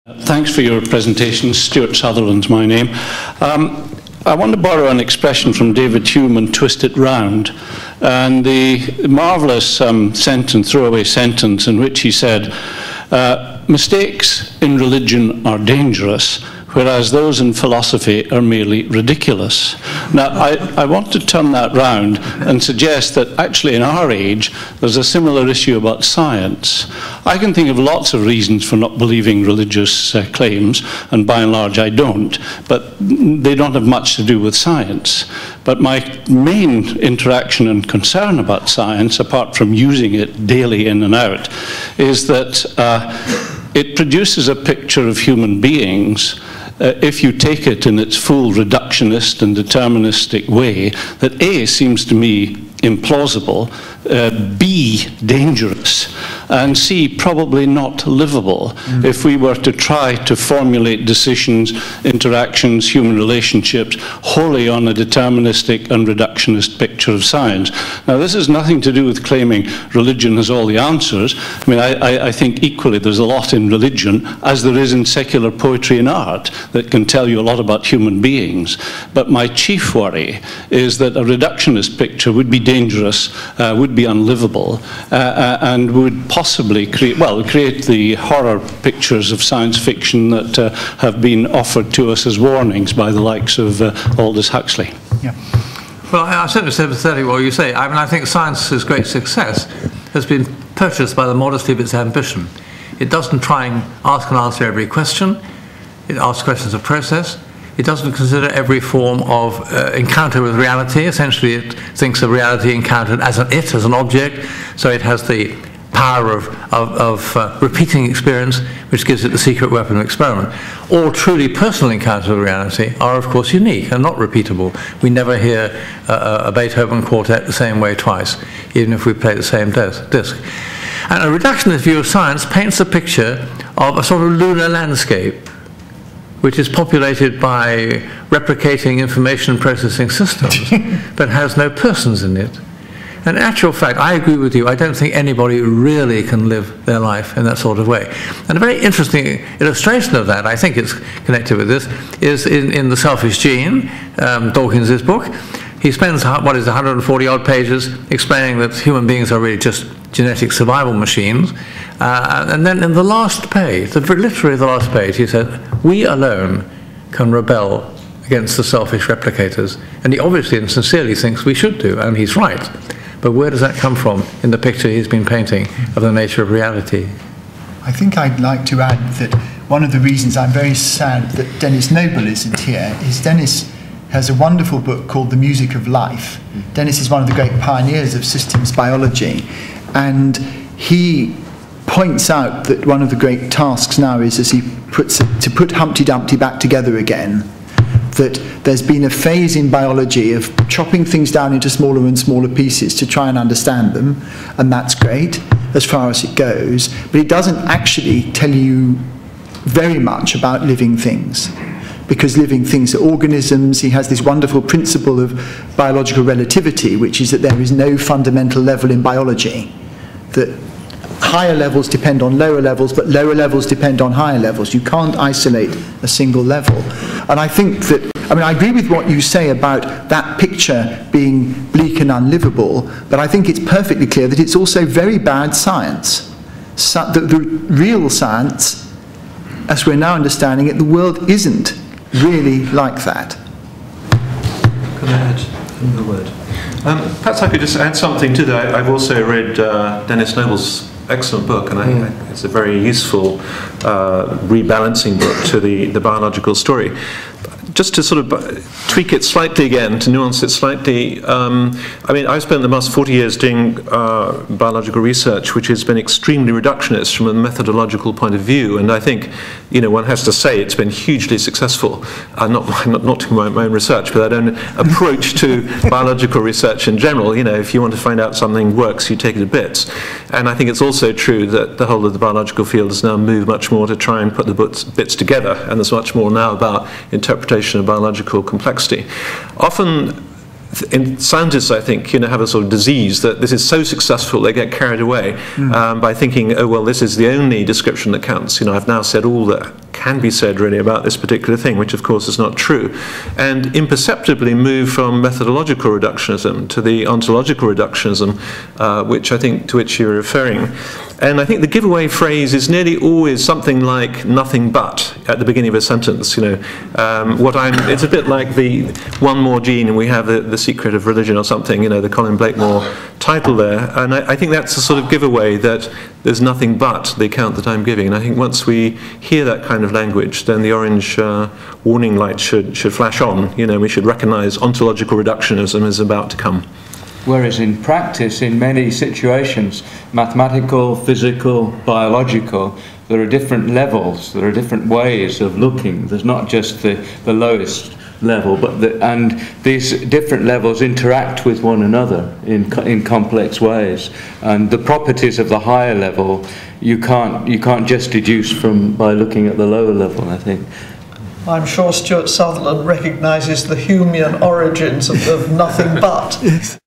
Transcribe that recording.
Thanks for your presentation. Stuart Sutherland's my name. I want to borrow an expression from David Hume and twist it round. And the marvellous throwaway sentence in which he said, mistakes in religion are dangerous, whereas those in philosophy are merely ridiculous. Now, I want to turn that round and suggest that actually in our age, there's a similar issue about science. I can think of lots of reasons for not believing religious claims, and by and large I don't, but they don't have much to do with science. But my main interaction and concern about science, apart from using it daily in and out, is that it produces a picture of human beings, if you take it in its full reductionist and deterministic way, that A, seems to me implausible, B, dangerous, and C, probably not livable if we were to try to formulate decisions, interactions, human relationships wholly on a deterministic and reductionist picture of science. Now, this has nothing to do with claiming religion has all the answers. I mean, I think equally there's a lot in religion, as there is in secular poetry and art, that can tell you a lot about human beings. But my chief worry is that a reductionist picture would be dangerous, would be unlivable, and would possibly create the horror pictures of science fiction that have been offered to us as warnings by the likes of Aldous Huxley. Yeah. Well, I'm certainly sympathetic what you say. I mean, I think science's great success has been purchased by the modesty of its ambition. It doesn't try and ask and answer every question. It asks questions of process. It doesn't consider every form of encounter with reality. Essentially, it thinks of reality encountered as as an object, so it has the power of repeating experience, which gives it the secret weapon of experiment. All truly personal encounters with reality are, of course, unique and not repeatable. We never hear a Beethoven quartet the same way twice, even if we play the same disc. And a reductionist view of science paints a picture of a sort of lunar landscape, which is populated by replicating information processing systems, but has no persons in it. And in actual fact, I agree with you, I don't think anybody really can live their life in that sort of way. And a very interesting illustration of that, I think it's connected with this, is in The Selfish Gene, Dawkins' book. He spends, 140 odd pages explaining that human beings are really just genetic survival machines. And then in the last page, literally the last page, he said, we alone can rebel against the selfish replicators. And he obviously and sincerely thinks we should do, and he's right. But where does that come from in the picture he's been painting of the nature of reality? I think I'd like to add that one of the reasons I'm very sad that Denis Noble isn't here is Denis has a wonderful book called The Music of Life. Denis is one of the great pioneers of systems biology, and he points out that one of the great tasks now is, as he puts it, to put Humpty Dumpty back together again. That there's been a phase in biology of chopping things down into smaller and smaller pieces to try and understand them, and that's great as far as it goes, but it doesn't actually tell you very much about living things, because living things are organisms. He has this wonderful principle of biological relativity, which is that there is no fundamental level in biology, that higher levels depend on lower levels, but lower levels depend on higher levels. You can't isolate a single level. And I think that, I mean, I agree with what you say about that picture being bleak and unlivable, but I think it's perfectly clear that it's also very bad science. So, the real science, as we're now understanding it, the world isn't really like that. Can I add another word? Perhaps I could just add something to that. I've also read Denis Noble's excellent book, and it's a very useful rebalancing book to the biological story. Just to sort of tweak it slightly again, to nuance it slightly, I mean, I've spent the last 40 years doing biological research, which has been extremely reductionist from a methodological point of view, and I think, you know, one has to say it's been hugely successful. Not to my own research, but that own approach to biological research in general. You know, if you want to find out something works, you take it to bits. And I think it's also true that the whole of the biological field has now moved much more to try and put the bits together, and there's much more now about interpretation of biological complexity. Often scientists, I think, have a sort of disease that this is so successful they get carried away by thinking, oh well, this is the only description that counts. I've now said all that can be said really about this particular thing, which of course is not true, and imperceptibly move from methodological reductionism to the ontological reductionism, to which you're referring. And I think the giveaway phrase is nearly always something like "nothing but" at the beginning of a sentence. It's a bit like the "one more gene" and we have the Secret of Religion or something. The Colin Blakemore title there. And I think that's a sort of giveaway that there's nothing but the account that I'm giving. And I think once we hear that kind of language, then the orange warning light should flash on. We should recognise ontological reductionism is about to come. Whereas in practice, in many situations, mathematical, physical, biological, there are different levels, there are different ways of looking. There's not just the lowest level, and these different levels interact with one another in complex ways. And the properties of the higher level you can't just deduce by looking at the lower level, I think. I'm sure Stuart Sutherland recognises the Humean origins of nothing but.